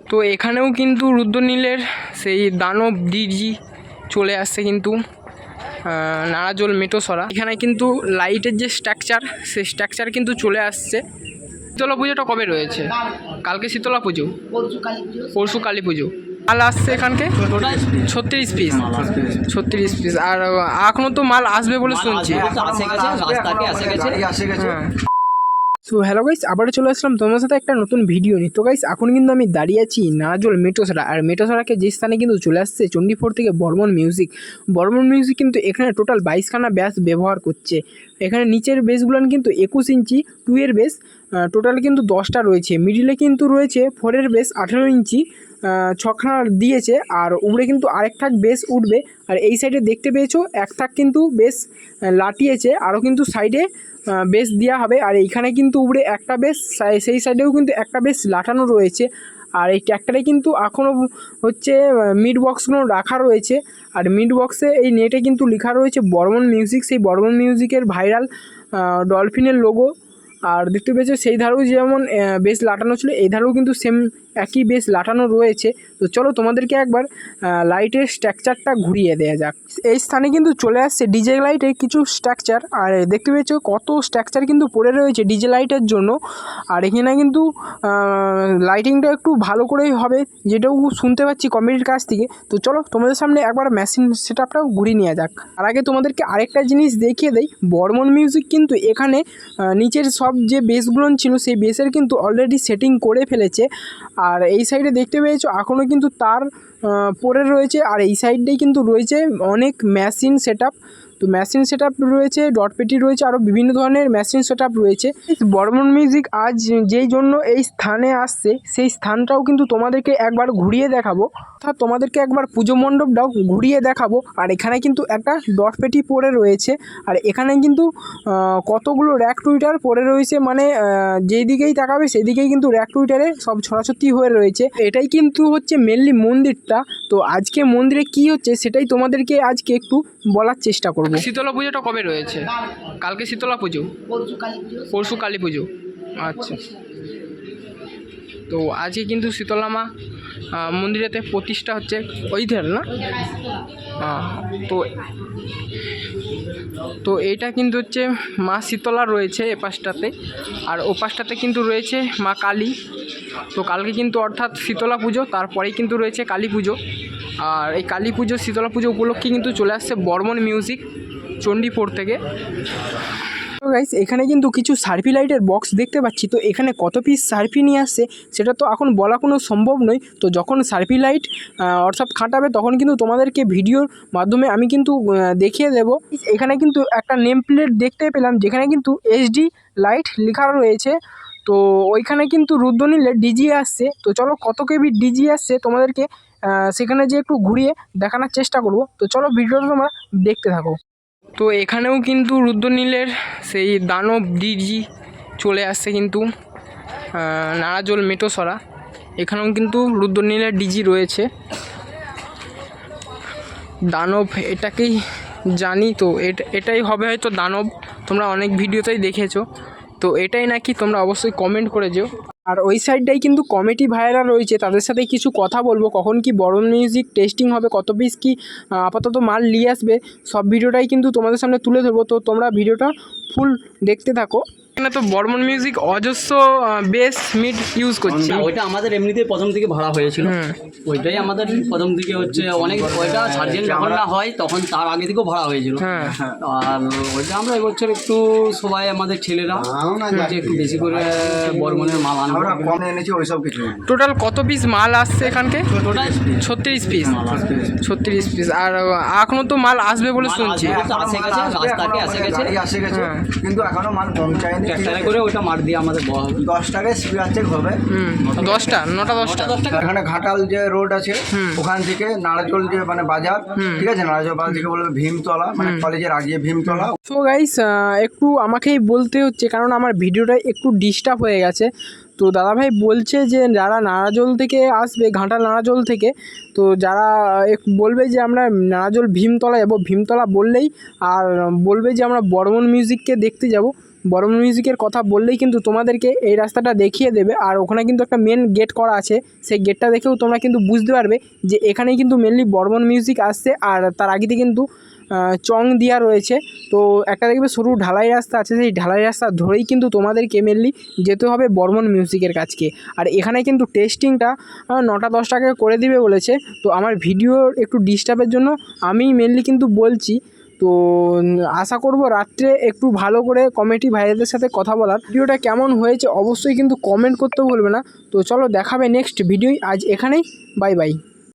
তো এখানেও কিন্তু রুদ্রনীলের সেই দানব ডিজি চলে আসছে কিন্তু নারাজোল মেটোসরা। এখানে কিন্তু লাইটের যে স্ট্রাকচার সেই স্ট্রাকচার কিন্তু চলে আসছে। শীতলা পুজোটা কবে রয়েছে? কালকে শীতলা পুজো, পরশু কালী পুজো। মাল আসছে এখানকে 36 পিস, 36 পিস। আর এখনও তো মাল আসবে বলে শুনছি। সো হ্যালো গাইস, আবারও চলে আসলাম তোমার সাথে একটা নতুন ভিডিও নিয়ে। তো গাইস এখন কিন্তু আমি দাঁড়িয়ে আছি নারাজোল মেটোসরা। আর মেটোসরাকে যে স্থানে কিন্তু চলে আসছে চণ্ডীপুর থেকে বর্মন মিউজিক। বর্মন মিউজিক কিন্তু এখানে টোটাল 22খানা ব্যাস ব্যবহার করছে। এখানে নিচের বেসগুলো কিন্তু 21 ইঞ্চি 2 এর বেস, টোটাল কিন্তু 10টা রয়েছে। মিডিলে কিন্তু রয়েছে 4 এর বেস 18 ইঞ্চি 6খানা দিয়েছে। আর উপরে কিন্তু আরেক থাক বেস উঠবে। আর এই সাইডে দেখতে পেয়েছো এক থাক কিন্তু বেস লাটিয়েছে, আরও কিন্তু সাইডে বেস দেওয়া হবে। আর এইখানে কিন্তু উপরে একটা বেস, সেই সাইডেও কিন্তু একটা বেস লাটানো রয়েছে। আর এই ট্র্যাক্টরে কিন্তু এখনও হচ্ছে মিড বক্সগুলো রাখা রয়েছে। আর মিড বক্সে এই নেটে কিন্তু লেখা রয়েছে বর্মন মিউজিক, সেই বর্মন মিউজিকের ভাইরাল ডলফিনের লোগো। আর দেখতে পেয়েছো সেই ধারেও যেমন বেস লাটানো ছিল, এই ধারেও কিন্তু সেম একই বেস লাটানো রয়েছে। তো চলো তোমাদেরকে একবার লাইটের স্ট্রাকচারটা ঘুরিয়ে দেওয়া যাক। এই স্থানে কিন্তু চলে আসছে ডিজে লাইটের কিছু স্ট্রাকচার। আর দেখতে পেয়েছো কত স্ট্রাকচার কিন্তু পড়ে রয়েছে ডিজে লাইটের জন্য। আর এখানে কিন্তু লাইটিংটা একটু ভালো করেই হবে, যেটাও শুনতে পাচ্ছি কমিটির কাছ থেকে। তো চলো তোমাদের সামনে একবার মেশিন সেট আপটাও ঘুরিয়ে নেওয়া যাক। আর আগে তোমাদেরকে আরেকটা জিনিস দেখিয়ে দেই, বর্মন মিউজিক কিন্তু এখানে নিচের সব যে বেসগুলো ছিল সেই বেসের কিন্তু অলরেডি সেটিং করে ফেলেছে। আর এই সাইডে দেখতে পেয়েছো এখনও কিন্তু তার পড়ে রয়েছে। আর এই সাইডটাই কিন্তু রয়েছে অনেক মেশিন সেট আপ। তো মেশিন সেট আপ রয়েছে, ডট পেটি রয়েছে, আরও বিভিন্ন ধরনের মেশিন সেট আপ রয়েছে। বর্মন মিউজিক আজ যেই জন্য এই স্থানে আসছে সেই স্থানটাও কিন্তু তোমাদেরকে একবার ঘুরিয়ে দেখাবো, অর্থাৎ তোমাদেরকে একবার পুজো মণ্ডপটাও ঘুরিয়ে দেখাবো। আর এখানে কিন্তু একটা ডট পেটি পড়ে রয়েছে। আর এখানে কিন্তু কতগুলো র্যাক টুইটার পড়ে রয়েছে, মানে যেই দিকেই তাকাবে সেই দিকেই কিন্তু র্যাক টুইটারে সব ছড়াছড়ি হয়ে রয়েছে। এটাই কিন্তু হচ্ছে মেনলি মন্দিরটা। তো আজকে মন্দিরে কি হচ্ছে সেটাই তোমাদেরকে আজকে একটু বলার চেষ্টা করব। শীতলা পুজোটা কবে রয়েছে? কালকে শীতলা পুজো, পরশু কালী পুজো। আচ্ছা, তো আজকে কিন্তু শীতলা মা মন্দিরেতে প্রতিষ্ঠা হচ্ছে ওই ধারে না? তো তো এইটা কিন্তু হচ্ছে মা শীতলা রয়েছে এ পাশটাতে, আর ও পাশটাতে কিন্তু রয়েছে মা কালী। তো কালকে কিন্তু অর্থাৎ শীতলা পুজো, তারপরেই কিন্তু রয়েছে কালী পুজো। আর এই কালী পুজো শীতলা পুজো উপলক্ষে কিন্তু চলে আসছে বর্মন মিউজিক চণ্ডীপুর থেকে। তো গাইস এখানে কিন্তু কিছু সার্ফি লাইটের বক্স দেখতে পাচ্ছি। তো এখানে কত পিস সার্ফি নিয়ে আসছে সেটা তো এখন বলা কোনো সম্ভব নয়। তো যখন সার্ফি লাইট অর্থাৎ খাটাবে তখন কিন্তু তোমাদেরকে ভিডিওর মাধ্যমে আমি কিন্তু দেখিয়ে দেব। এখানে কিন্তু একটা নেম প্লেট দেখতে পেলাম যেখানে কিন্তু এইচডি লাইট লেখা রয়েছে। তো ওইখানে কিন্তু রুদ্রনীলের ডিজি আসছে। তো চলো কত কেবি ডিজি আসছে তোমাদেরকে সেখানে যে একটু ঘুরিয়ে দেখানোর চেষ্টা করব। তো চলো ভিডিওটা তোমরা দেখতে থাকো। তো এখানেও কিন্তু রুদ্রনীলের সেই দানব ডিজি চলে আসছে কিন্তু নারাজোল মেটোসরা। এখানেও কিন্তু রুদ্রনীলের ডিজি রয়েছে দানব, এটাকেই জানি। তো এটাই হবে হয়তো দানব, তোমরা অনেক ভিডিওতেই দেখেছো। তো এটাই নাকি তোমরা অবশ্যই কমেন্ট করে যেও। আর ওই সাইডটাই কিন্তু কমিটি ভাইয়েরা রয়েছে, তাদের সাথে কিছু কথা বলবো। কখন কি বর্মন মিউজিক টেস্টিং হবে, কত পিস কি আপাতত মাল নিয়ে আসবে, সব ভিডিওটাই কিন্তু তোমাদের সামনে তুলে ধরবো। তো তোমরা ভিডিওটা ফুল দেখতে থাকো। এখানে তো বর্মন মিউজিক অজস্র বেস মিড ইউজ করছে। ওইটা আমাদের এমনিতেই প্রথম থেকে ভাড়া হয়েছিল, ওইটাই আমাদের প্রথম থেকে হচ্ছে অনেক। ওইটা সার্জেন্ট যখন না হয় তখন তার আগে থেকেও ভাড়া হয়েছিল। আর ওইটা আমরা এবছর একটু সবাই আমাদের ছেলেরা একটু বেশি করে বর্মনের মাল আমরা কম এনেছি ওইসব কিছু। টোটাল কত পিস মাল আসছে এখানকে? Total 36 piece, 36 piece. আর এখনো তো মাল আসবে বলে শুনছি। রাস্তাকে এসে গেছে কিন্তু এখনো মাল পৌঁছায়নি। ট্র্যাক্টরে করে ওটা মার দিয়ে আমাদের 10 টাকায় স্পিয়ার চেক হবে। 10টা 9টা 10টা। এখানে ঘাটাল যে রোড আছে ওখান থেকে নারাজোল যে মানে বাজার, ঠিক আছে, নারাজোল বাজার থেকে বলবে ভীমতলা, মানে কলেজের আগে ভীমতলা। সো গাইস একটু আমাকেই বলতে হচ্ছে কারণ আমার ভিডিওটা একটু ডিস্টার্ব হয়ে গেছে। তো দাদাভাই বলছে যে যারা নারাজোল থেকে আসবে, ঘাটাল নারাজোল থেকে, তো যারা বলবে যে আমরা নারাজোল ভীমতলা যাবো, ভীমতলা বললেই আর বলবে যে আমরা বর্মন মিউজিককে দেখতে যাব। বর্মন মিউজিকের কথা বললেই কিন্তু তোমাদেরকে এই রাস্তাটা দেখিয়ে দেবে। আর ওখানে কিন্তু একটা মেন গেট করা আছে, সেই গেটটা দেখেও তোমরা কিন্তু বুঝতে পারবে যে এখানেই কিন্তু মেনলি বর্মন মিউজিক আসছে। আর তার আগেতে কিন্তু চং দেওয়া রয়েছে। তো একটা দেখবে সরু ঢালাই রাস্তা আছে, সেই ঢালাই রাস্তা ধরেই কিন্তু তোমাদেরকে মেনলি যেতে হবে বর্মন মিউজিকের কাছকে। আর এখানে কিন্তু টেস্টিংটা 9টা-10টাকে করে দিবে বলেছে। তো আমার ভিডিওর একটু ডিস্টার্বের জন্য আমি মেনলি কিন্তু বলছি। তো আশা করব রাত্রে একটু ভালো করে কমিটি ভাইদের সাথে কথা বলার। ভিডিওটা কেমন হয়েছে অবশ্যই কিন্তু কমেন্ট করতে ভুলবে না। তো চলো দেখাবে নেক্সট ভিডিও, আজ এখানেই, বাই বাই।